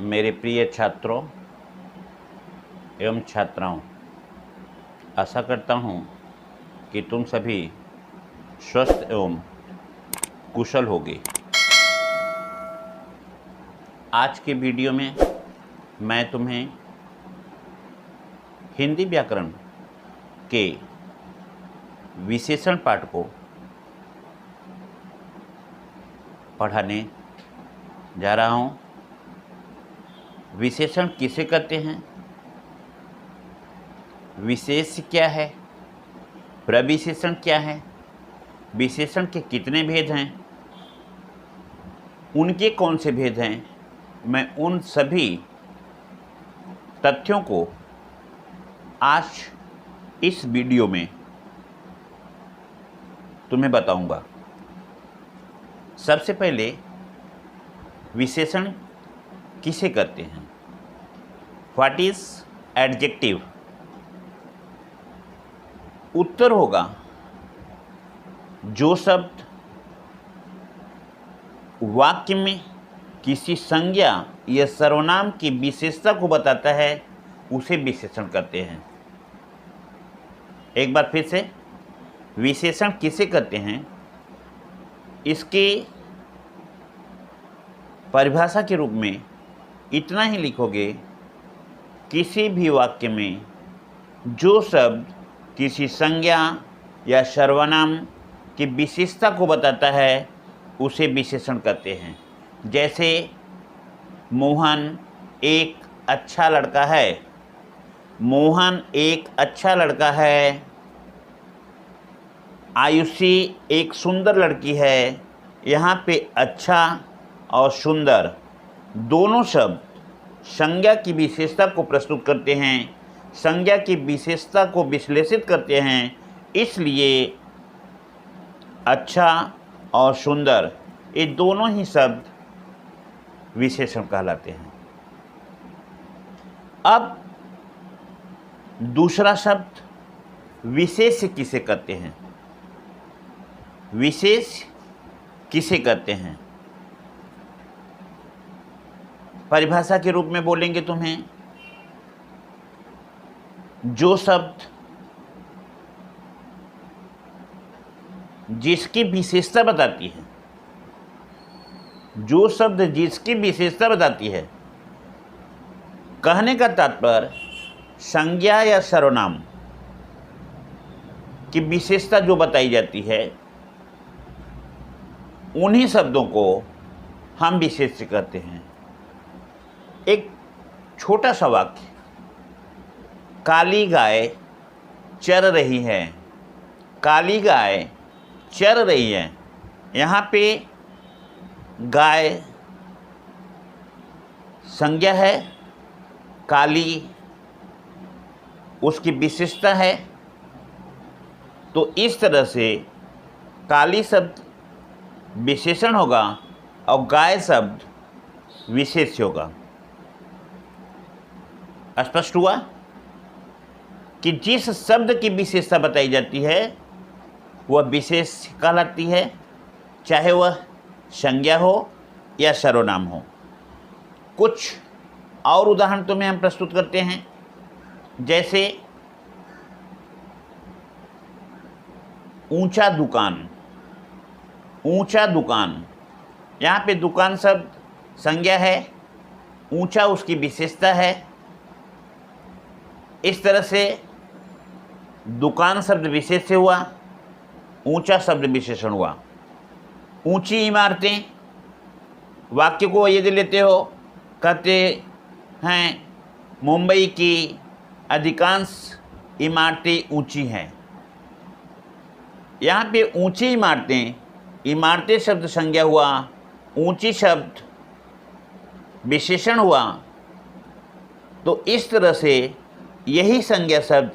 मेरे प्रिय छात्रों एवं छात्राओं, आशा करता हूँ कि तुम सभी स्वस्थ एवं कुशल होगे। आज के वीडियो में मैं तुम्हें हिंदी व्याकरण के विशेषण पाठ को पढ़ाने जा रहा हूँ। विशेषण किसे कहते हैं, विशेष क्या है, प्रविशेषण क्या है, विशेषण के कितने भेद हैं, उनके कौन से भेद हैं, मैं उन सभी तथ्यों को आज इस वीडियो में तुम्हें बताऊंगा। सबसे पहले विशेषण किसे कहते हैं, व्हाट इज एडजेक्टिव। उत्तर होगा जो शब्द वाक्य में किसी संज्ञा या सर्वनाम की विशेषता को बताता है उसे विशेषण कहते हैं। एक बार फिर से, विशेषण किसे कहते हैं, इसकी परिभाषा के रूप में इतना ही लिखोगे, किसी भी वाक्य में जो शब्द किसी संज्ञा या सर्वनाम की विशेषता को बताता है उसे विशेषण कहते हैं। जैसे मोहन एक अच्छा लड़का है, मोहन एक अच्छा लड़का है। आयुषी एक सुंदर लड़की है। यहाँ पे अच्छा और सुंदर दोनों शब्द संज्ञा की विशेषता को प्रस्तुत करते हैं, संज्ञा की विशेषता को विश्लेषित करते हैं। इसलिए अच्छा और सुंदर ये दोनों ही शब्द विशेषण कहलाते हैं। अब दूसरा शब्द विशेष किसे कहते हैं, विशेष किसे कहते हैं, परिभाषा के रूप में बोलेंगे तुम्हें, जो शब्द जिसकी विशेषता बताती है, जो शब्द जिसकी विशेषता बताती है। कहने का तात्पर्य संज्ञा या सर्वनाम की विशेषता जो बताई जाती है उन्हीं शब्दों को हम विशेष कहते हैं। एक छोटा सा वाक्य, काली गाय चर रही है, काली गाय चर रही है। यहाँ पे गाय संज्ञा है, काली उसकी विशेषता है। तो इस तरह से काली शब्द विशेषण होगा और गाय शब्द विशेष होगा। स्पष्ट हुआ कि जिस शब्द की विशेषता बताई जाती है वह विशेष कहलाती है, चाहे वह संज्ञा हो या सर्वनाम हो। कुछ और उदाहरण तुम्हें हम प्रस्तुत करते हैं। जैसे ऊंचा दुकान, ऊंचा दुकान, यहाँ पे दुकान शब्द संज्ञा है, ऊंचा उसकी विशेषता है। इस तरह से दुकान शब्द विशेष से हुआ, ऊंचा शब्द विशेषण हुआ। ऊंची इमारतें, वाक्य को यदि लेते हो, कहते हैं मुंबई की अधिकांश इमारतें ऊंची हैं। यहाँ पे ऊंची इमारतें, इमारतें शब्द संज्ञा हुआ, ऊंची शब्द विशेषण हुआ। तो इस तरह से यही संज्ञा शब्द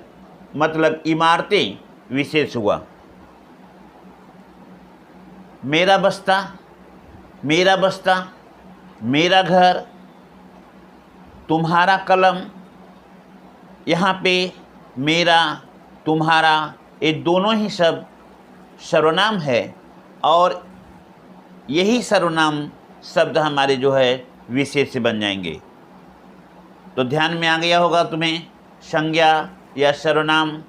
मतलब इमारतें विशेष हुआ। मेरा बस्ता, मेरा बस्ता, मेरा घर, तुम्हारा कलम, यहाँ पे मेरा, तुम्हारा ये दोनों ही शब्द सर्वनाम है और यही सर्वनाम शब्द हमारे जो है विशेष बन जाएंगे। तो ध्यान में आ गया होगा तुम्हें, संज्ञा या सर्वनाम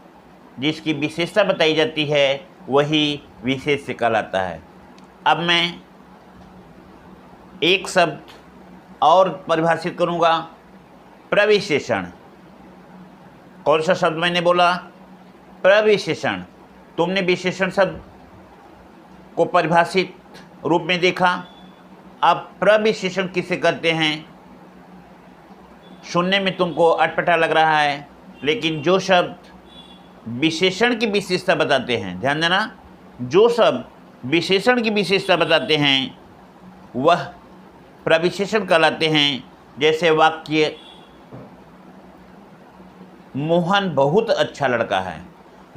जिसकी विशेषता बताई जाती है वही विशेष्य कहलाता है। अब मैं एक शब्द और परिभाषित करूँगा, प्रविशेषण। कौन सा शब्द मैंने बोला? प्रविशेषण। तुमने विशेषण शब्द को परिभाषित रूप में देखा। अब प्रविशेषण किसे कहते हैं? सुनने में तुमको अटपटा लग रहा है, लेकिन जो शब्द विशेषण की विशेषता बताते हैं, ध्यान देना, जो शब्द विशेषण की विशेषता बताते हैं वह प्रविशेषण कहलाते हैं। जैसे वाक्य, मोहन बहुत अच्छा लड़का है।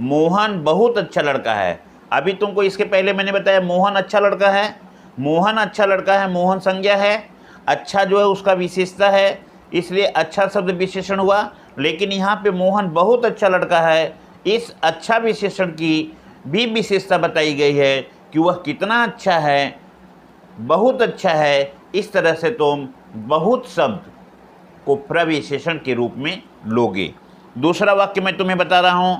मोहन बहुत अच्छा लड़का है। अभी तुमको इसके पहले मैंने बताया मोहन अच्छा लड़का है। मोहन अच्छा लड़का है, मोहन संज्ञा है, अच्छा जो है उसका विशेषता है, इसलिए अच्छा शब्द विशेषण हुआ। लेकिन यहाँ पे मोहन बहुत अच्छा लड़का है, इस अच्छा विशेषण की भी विशेषता बताई गई है कि वह कितना अच्छा है, बहुत अच्छा है। इस तरह से तुम बहुत शब्द को प्रविशेषण के रूप में लोगे। दूसरा वाक्य मैं तुम्हें बता रहा हूं,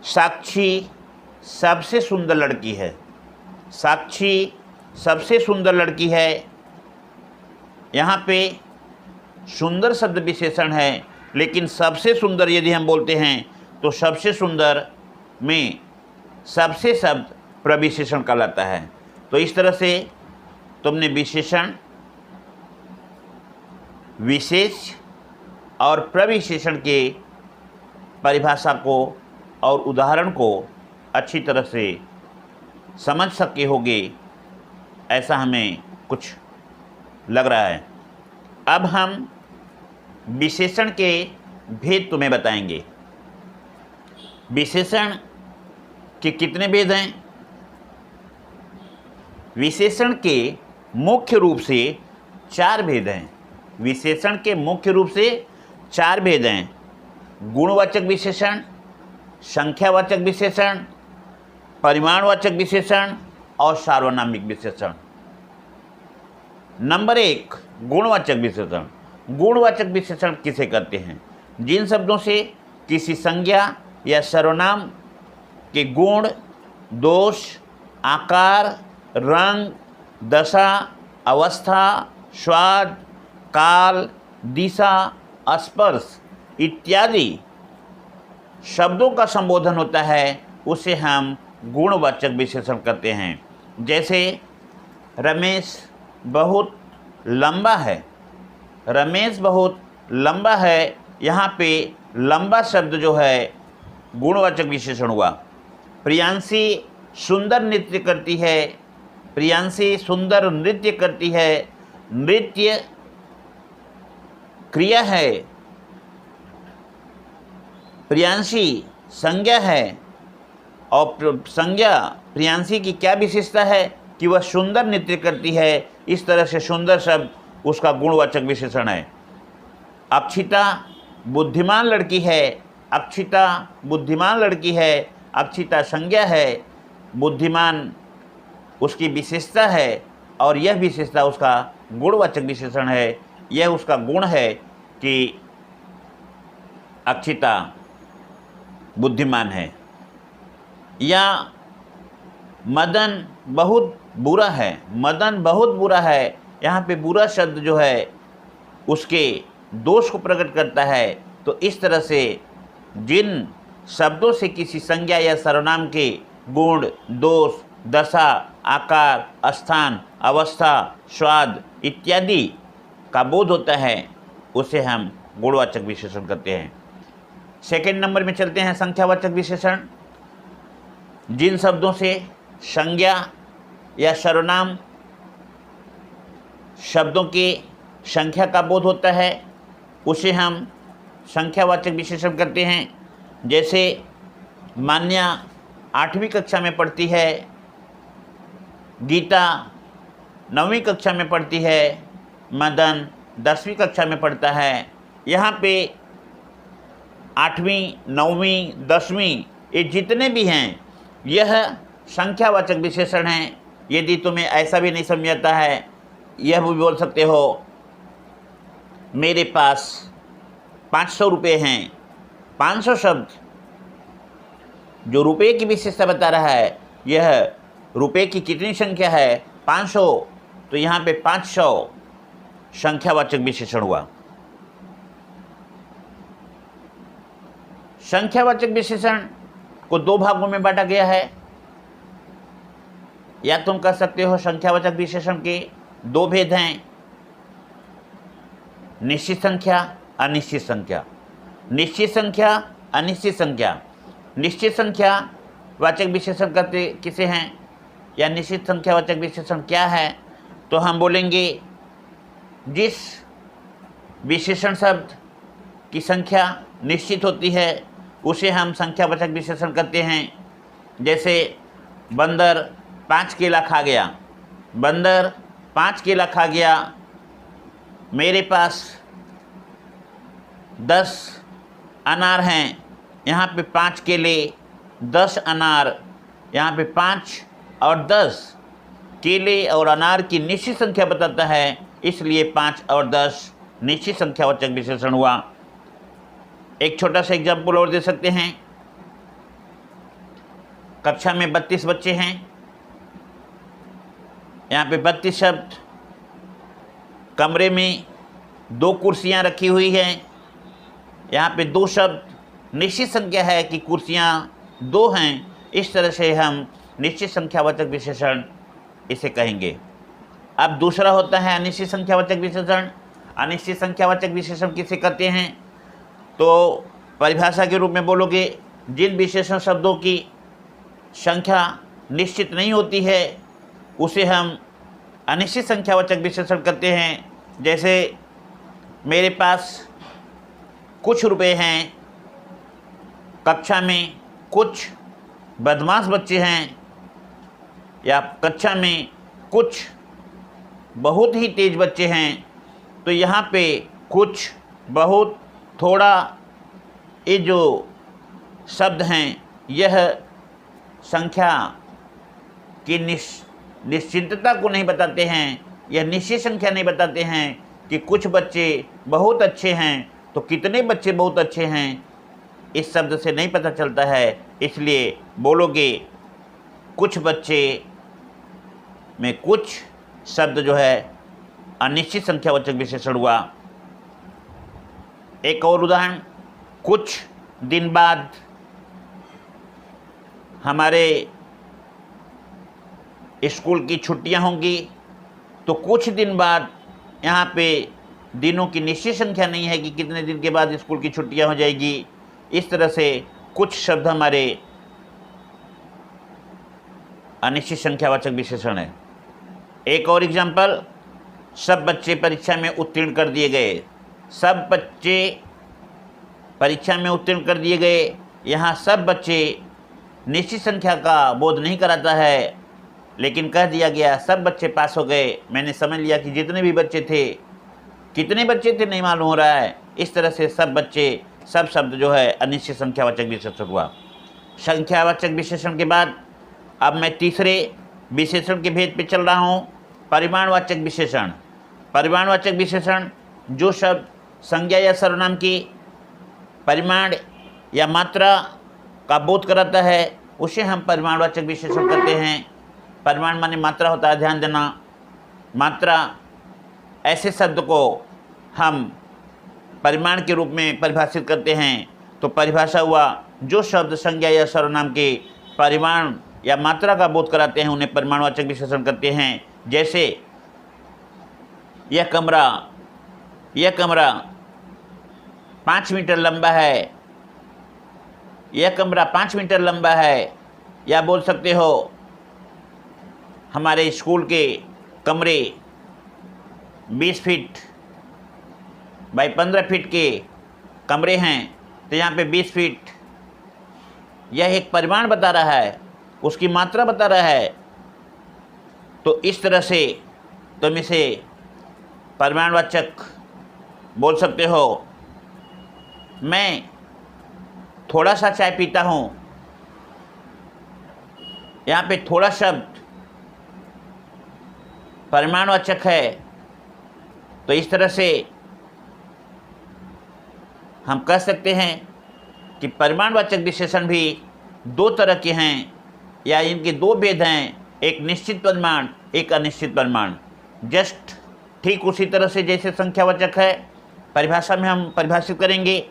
साक्षी सबसे सुंदर लड़की है। साक्षी सबसे सुंदर लड़की है, यहाँ पे सुंदर शब्द विशेषण है, लेकिन सबसे सुंदर यदि हम बोलते हैं तो सबसे सुंदर में सबसे शब्द प्रविशेषण कहलाता है। तो इस तरह से तुमने विशेषण, विशेष और प्रविशेषण के परिभाषा को और उदाहरण को अच्छी तरह से समझ सके होगे, ऐसा हमें कुछ लग रहा है। अब हम विशेषण के भेद तुम्हें बताएंगे। विशेषण के कितने भेद हैं? विशेषण के मुख्य रूप से 4 भेद हैं। विशेषण के मुख्य रूप से 4 भेद हैं। गुणवाचक विशेषण, संख्यावाचक विशेषण, परिमाणवाचक विशेषण और सार्वनामिक विशेषण। नंबर 1, गुणवाचक विशेषण। गुणवाचक विशेषण किसे कहते हैं? जिन शब्दों से किसी संज्ञा या सर्वनाम के गुण, दोष, आकार, रंग, दशा, अवस्था, स्वाद, काल, दिशा, स्पर्श इत्यादि शब्दों का संबोधन होता है, उसे हम गुणवाचक विशेषण कहते हैं। जैसे रमेश बहुत लंबा है। रमेश बहुत लंबा है, यहाँ पे लंबा शब्द जो है गुणवाचक विशेषण हुआ। प्रियांशी सुंदर नृत्य करती है। प्रियांशी सुंदर नृत्य करती है। नृत्य क्रिया है, प्रियांशी संज्ञा है। और संज्ञा प्रियांशी की क्या विशेषता है कि वह सुंदर नृत्य करती है। इस तरह से सुंदर शब्द उसका गुणवाचक विशेषण है। अक्षिता बुद्धिमान लड़की है। अक्षिता बुद्धिमान लड़की है। अक्षिता संज्ञा है, बुद्धिमान उसकी विशेषता है, और यह विशेषता उसका गुणवाचक विशेषण है। यह उसका गुण है कि अक्षिता बुद्धिमान है। या मदन बहुत बुरा है। मदन बहुत बुरा है, यहाँ पे बुरा शब्द जो है उसके दोष को प्रकट करता है। तो इस तरह से जिन शब्दों से किसी संज्ञा या सर्वनाम के गुण, दोष, दशा, आकार, स्थान, अवस्था, स्वाद इत्यादि का बोध होता है, उसे हम गुणवाचक विशेषण कहते हैं। सेकंड नंबर में चलते हैं, संख्यावाचक विशेषण। जिन शब्दों से संज्ञा या सर्वनाम शब्दों के संख्या का बोध होता है, उसे हम संख्यावाचक विशेषण करते हैं। जैसे मान्या 8वीं कक्षा में पढ़ती है, गीता 9वीं कक्षा में पढ़ती है, मदन 10वीं कक्षा में पढ़ता है। यहाँ पे 8वीं, 9वीं, 10वीं ये जितने भी हैं, यह संख्यावाचक विशेषण हैं। यदि तुम्हें ऐसा भी नहीं समझ आता है, यह भी बोल सकते हो मेरे पास 500 रुपये हैं। 500 शब्द जो रुपये की विशेषता बता रहा है, यह रुपये की कितनी संख्या है, 500, तो यहाँ पे 500 संख्यावाचक विशेषण हुआ। संख्यावाचक विशेषण को दो भागों में बांटा गया है। या तुम कह सकते हो संख्यावाचक विशेषण के दो भेद हैं, निश्चित संख्या, अनिश्चित संख्या। निश्चित संख्या, अनिश्चित संख्या। निश्चित संख्या वाचक विशेषण कहते किसे हैं, या निश्चित संख्यावाचक विशेषण क्या है, तो हम बोलेंगे जिस विशेषण शब्द की संख्या निश्चित होती है उसे हम संख्यावाचक विशेषण कहते हैं। जैसे बंदर 5 केला खा गया। बंदर 5 केला खा गया। मेरे पास 10 अनार हैं। यहाँ पे 5 केले, 10 अनार। यहाँ पे 5 और 10 केले और अनार की निश्चित संख्या बताता है, इसलिए 5 और 10 निश्चित संख्यावाचक विशेषण हुआ। एक छोटा सा एग्जाम्पल और दे सकते हैं। कक्षा में 32 बच्चे हैं। यहाँ पे 32 शब्द। कमरे में 2 कुर्सियाँ रखी हुई हैं। यहाँ पे 2 शब्द। निश्चित संख्या है कि कुर्सियाँ 2 हैं, इस तरह से हम निश्चित संख्यावाचक विशेषण इसे कहेंगे। अब दूसरा होता है अनिश्चित संख्यावाचक विशेषण। अनिश्चित संख्यावाचक विशेषण किसे कहते हैं, तो परिभाषा के रूप में बोलोगे जिन विशेषण शब्दों की संख्या निश्चित नहीं होती है उसे हम अनिश्चित संख्यावाचक विशेषण कहते हैं। जैसे मेरे पास कुछ रुपए हैं। कक्षा में कुछ बदमाश बच्चे हैं, या कक्षा में कुछ बहुत ही तेज बच्चे हैं। तो यहाँ पे कुछ, बहुत, थोड़ा, ये जो शब्द हैं यह संख्या की निश्चितता को नहीं बताते हैं, यह निश्चित संख्या नहीं बताते हैं कि कुछ बच्चे बहुत अच्छे हैं तो कितने बच्चे बहुत अच्छे हैं, इस शब्द से नहीं पता चलता है। इसलिए बोलोगे कुछ बच्चे में कुछ शब्द जो है अनिश्चित संख्यावाचक विशेषण हुआ। एक और उदाहरण, कुछ दिन बाद हमारे स्कूल की छुट्टियां होंगी। तो कुछ दिन बाद, यहाँ पे दिनों की निश्चित संख्या नहीं है कि कितने दिन के बाद स्कूल की छुट्टियां हो जाएगी। इस तरह से कुछ शब्द हमारे अनिश्चित संख्यावाचक विशेषण है। एक और एग्जाम्पल, सब बच्चे परीक्षा में उत्तीर्ण कर दिए गए। सब बच्चे परीक्षा में उत्तीर्ण कर दिए गए। यहाँ सब बच्चे निश्चित संख्या का बोध नहीं कराता है, लेकिन कह दिया गया सब बच्चे पास हो गए। मैंने समझ लिया कि जितने भी बच्चे थे, कितने बच्चे थे नहीं मालूम हो रहा है। इस तरह से सब बच्चे, सब शब्द जो है अनिश्चित संख्यावाचक विशेषण हुआ। संख्यावाचक विशेषण के बाद अब मैं तीसरे विशेषण के भेद पे चल रहा हूँ, परिमाणवाचक विशेषण। परिमाणवाचक विशेषण जो शब्द संज्ञा या सर्वनाम की परिमाण या मात्रा का बोध कराता है उसे हम परिमाणवाचक विशेषण कहते हैं। परिमाण माने मात्रा होता है, ध्यान देना। मात्रा, ऐसे शब्द को हम परिमाण के रूप में परिभाषित करते हैं। तो परिभाषा हुआ, जो शब्द संज्ञा या सर्वनाम के परिमाण या मात्रा का बोध कराते हैं उन्हें परिमाणवाचक विशेषण कहते हैं। जैसे यह कमरा 5 मीटर लंबा है। यह कमरा 5 मीटर लंबा है। या बोल सकते हो हमारे स्कूल के कमरे 20 फीट बाई 15 फीट के कमरे हैं, तो यहाँ पे 20 फीट, यह एक परिमाण बता रहा है, उसकी मात्रा बता रहा है। तो इस तरह से तुम इसे परिमाणवाचक बोल सकते हो। मैं थोड़ा सा चाय पीता हूँ। यहाँ पे थोड़ा शब्द परिमाणवाचक है। तो इस तरह से हम कह सकते हैं कि परिमाणवाचक विशेषण भी दो तरह के हैं या इनके दो भेद हैं, एक निश्चित परिमाण, एक अनिश्चित परिमाण। जस्ट ठीक उसी तरह से जैसे संख्यावाचक है, परिभाषा में हम परिभाषित करेंगे।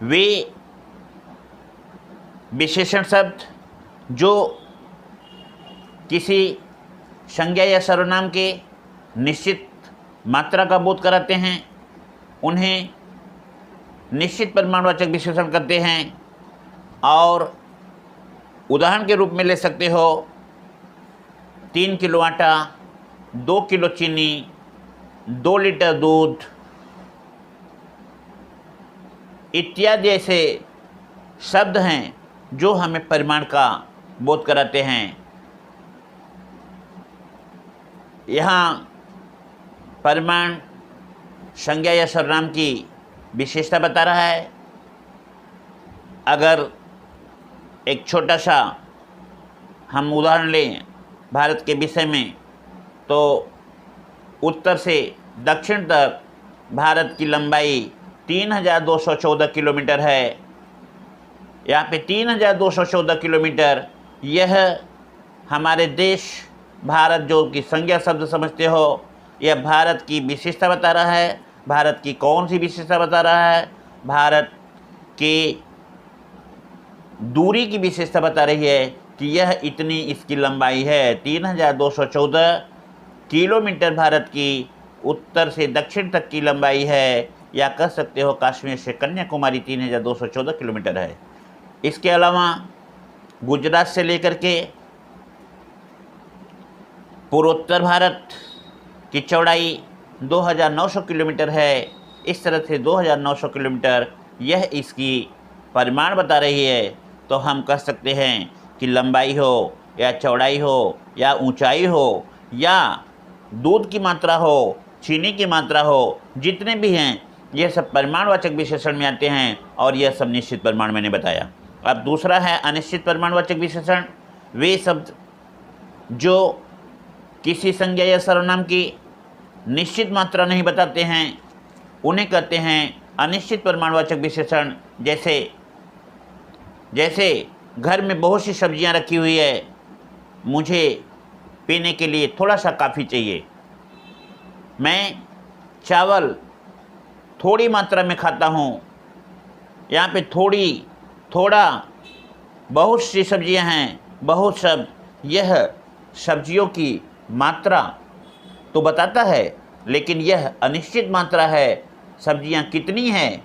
वे विशेषण शब्द जो किसी संज्ञा या सर्वनाम के निश्चित मात्रा का बोध कराते हैं, उन्हें निश्चित परिमाणवाचक विशेषण कहते हैं। और उदाहरण के रूप में ले सकते हो 3 किलो आटा, 2 किलो चीनी, 2 लीटर दूध इत्यादि ऐसे शब्द हैं जो हमें परिमाण का बोध कराते हैं। यहाँ परिमाण संज्ञा या सर्वनाम की विशेषता बता रहा है। अगर एक छोटा सा हम उदाहरण लें भारत के विषय में, तो उत्तर से दक्षिण तक भारत की लंबाई 3214 किलोमीटर है। यहाँ पे 3214 किलोमीटर, यह हमारे देश भारत जो कि संज्ञा शब्द समझते हो, यह भारत की विशेषता बता रहा है। भारत की कौन सी विशेषता बता रहा है? भारत की दूरी की विशेषता बता रही है कि यह इतनी इसकी लंबाई है। 3214 किलोमीटर भारत की उत्तर से दक्षिण तक की लंबाई है, या कह सकते हो कश्मीर से कन्याकुमारी 3214 किलोमीटर है। इसके अलावा गुजरात से लेकर के पूर्वोत्तर भारत की चौड़ाई 2900 किलोमीटर है। इस तरह से 2900 किलोमीटर यह इसकी परिमाण बता रही है। तो हम कह सकते हैं कि लंबाई हो या चौड़ाई हो या ऊंचाई हो या दूध की मात्रा हो, चीनी की मात्रा हो, जितने भी हैं यह सब परिमाणवाचक विशेषण में आते हैं, और यह सब निश्चित परिमाण मैंने बताया। अब दूसरा है अनिश्चित परिमाणवाचक विशेषण। वे शब्द जो किसी संज्ञा या सर्वनाम की निश्चित मात्रा नहीं बताते हैं, उन्हें कहते हैं अनिश्चित परिमाणवाचक विशेषण। जैसे घर में बहुत सी सब्जियां रखी हुई है, मुझे पीने के लिए थोड़ा सा काफ़ी चाहिए। मैं चावल थोड़ी मात्रा में खाता हूँ। यहाँ पे थोड़ा बहुत सी सब्जियां हैं, बहुत शब्द, यह सब्जियों की मात्रा तो बताता है, लेकिन यह अनिश्चित मात्रा है। सब्जियां कितनी हैं?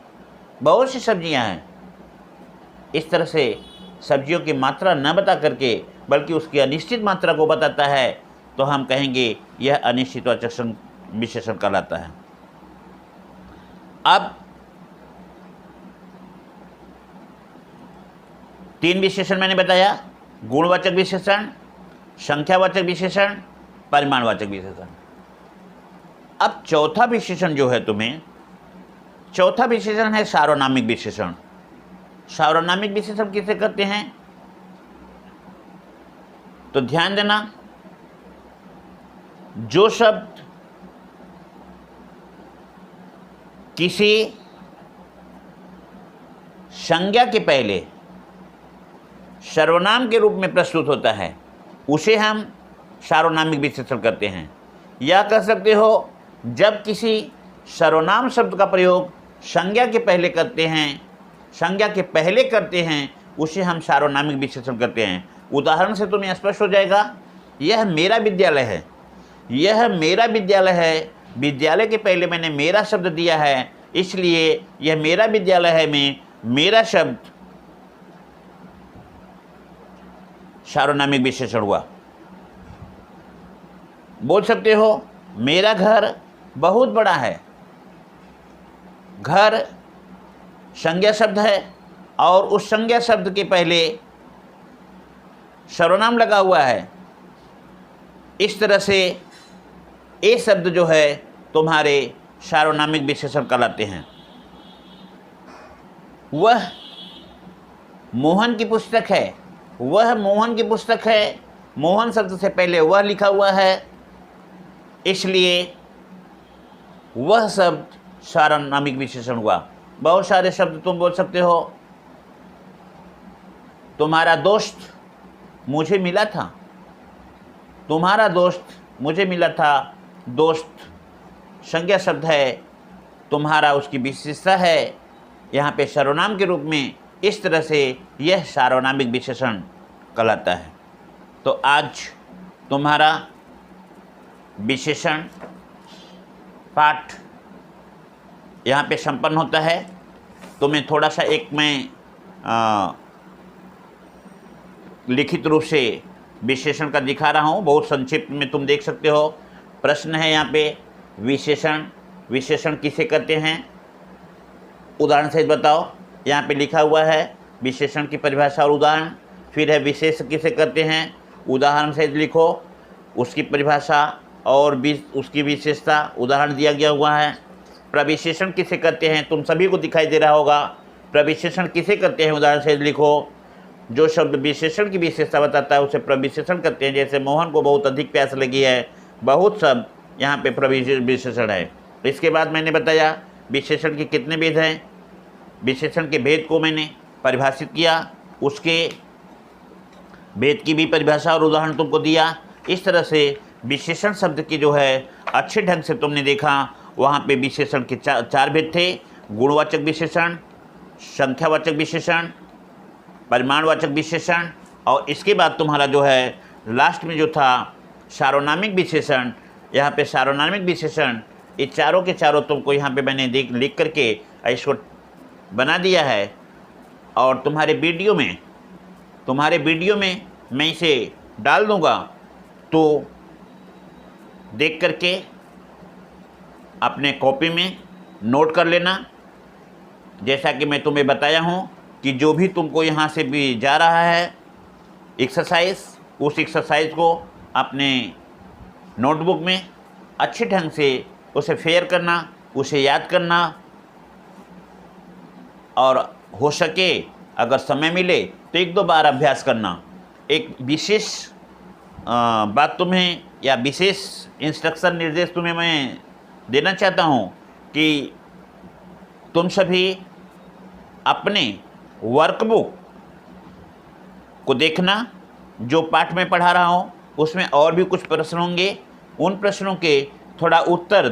बहुत सी सब्जियां हैं। इस तरह से सब्जियों की मात्रा न बता करके बल्कि उसकी अनिश्चित मात्रा को बताता है, तो हम कहेंगे यह अनिश्चितवाचक विशेषण कहलाता है। अब 3 विशेषण मैंने बताया: गुणवाचक विशेषण, संख्यावाचक विशेषण, परिमाणवाचक विशेषण। अब चौथा विशेषण जो है चौथा विशेषण है सार्वनामिक विशेषण। सार्वनामिक विशेषण किसे कहते हैं? तो ध्यान देना, जो शब्द किसी संज्ञा के पहले सर्वनाम के रूप में प्रस्तुत होता है, उसे हम सार्वनामिक विशेषण कहते हैं। या कह सकते हो जब किसी सर्वनाम शब्द का प्रयोग संज्ञा के पहले करते हैं, उसे हम सार्वनामिक विशेषण कहते हैं। उदाहरण से तुम्हें स्पष्ट हो जाएगा। यह मेरा विद्यालय है, यह मेरा विद्यालय है। विद्यालय के पहले मैंने मेरा शब्द दिया है, इसलिए यह मेरा विद्यालय है में मेरा शब्द सार्वनामिक विशेषण हुआ। बोल सकते हो मेरा घर बहुत बड़ा है। घर संज्ञा शब्द है और उस संज्ञा शब्द के पहले सर्वनाम लगा हुआ है। इस तरह से ये शब्द जो है तुम्हारे सार्वनामिक विशेषण कहलाते हैं। वह मोहन की पुस्तक है, वह मोहन की पुस्तक है। मोहन शब्द से पहले वह लिखा हुआ है, इसलिए वह शब्द सार्वनामिक विशेषण हुआ। बहुत सारे शब्द तुम बोल सकते हो। तुम्हारा दोस्त मुझे मिला था, तुम्हारा दोस्त मुझे मिला था। दोस्त संज्ञा शब्द है, तुम्हारा उसकी विशेषता है, यहाँ पे सर्वनाम के रूप में। इस तरह से यह सार्वनामिक विशेषण कहलाता है। तो आज तुम्हारा विशेषण पाठ यहाँ पे संपन्न होता है। तुम्हें थोड़ा सा एक मैं लिखित रूप से विशेषण का दिखा रहा हूँ, बहुत संक्षिप्त में तुम देख सकते हो। प्रश्न है यहाँ पे, विशेषण विशेषण किसे कहते हैं, उदाहरण सहित बताओ। यहाँ पे लिखा हुआ है विशेषण की परिभाषा और उदाहरण। फिर है विशेष किसे कहते हैं, उदाहरण सहित लिखो उसकी परिभाषा और उसकी विशेषता, उदाहरण दिया गया हुआ है। प्रविशेषण किसे कहते हैं, तुम सभी को दिखाई दे रहा होगा। प्रविशेषण किसे कहते हैं, उदाहरण सहित लिखो। जो शब्द विशेषण की विशेषता बताता है उसे प्रविशेषण कहते हैं। जैसे मोहन को बहुत अधिक प्यास लगी है, बहुत शब्द यहाँ पे प्रविशेषण है। इसके बाद मैंने बताया विशेषण के कितने भेद हैं, विशेषण के भेद को मैंने परिभाषित किया, उसके भेद की भी परिभाषा और उदाहरण तुमको दिया। इस तरह से विशेषण शब्द की जो है अच्छे ढंग से तुमने देखा। वहाँ पे विशेषण के चार भेद थे, गुणवाचक विशेषण, संख्यावाचक विशेषण, परिमाणवाचक विशेषण, और इसके बाद तुम्हारा जो है लास्ट में जो था सार्वनामिक विशेषण। यहाँ पे सार्वनामिक विशेषण ये चारों के चारों तुमको यहाँ पे मैंने लिख करके इसको बना दिया है। और तुम्हारे वीडियो में मैं इसे डाल दूँगा, तो देख करके अपने कॉपी में नोट कर लेना। जैसा कि मैं तुम्हें बताया हूँ कि जो भी तुमको यहाँ से भी जा रहा है एक्सरसाइज, उस एक्सरसाइज को अपने नोटबुक में अच्छे ढंग से उसे फेयर करना, उसे याद करना, और हो सके अगर समय मिले तो एक दो बार अभ्यास करना। एक विशेष बात तुम्हें या विशेष इंस्ट्रक्शन निर्देश तुम्हें मैं देना चाहता हूँ कि तुम सभी अपने वर्कबुक को देखना। जो पाठ में पढ़ा रहा हूँ उसमें और भी कुछ प्रश्न होंगे, उन प्रश्नों के थोड़ा उत्तर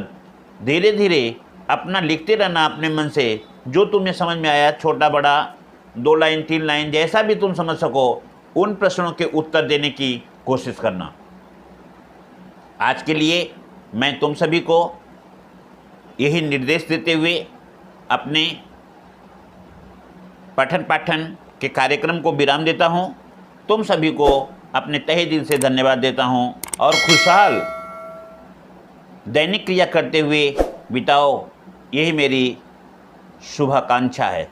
धीरे धीरे अपना लिखते रहना अपने मन से। जो तुम्हें समझ में आया, छोटा बड़ा, 2 लाइन 3 लाइन, जैसा भी तुम समझ सको, उन प्रश्नों के उत्तर देने की कोशिश करना। आज के लिए मैं तुम सभी को यही निर्देश देते हुए अपने पठन पाठन के कार्यक्रम को विराम देता हूँ। तुम सभी को अपने तहे दिल से धन्यवाद देता हूँ और खुशहाल दैनिक क्रिया करते हुए बिताओ, यही मेरी शुभाकांक्षा है।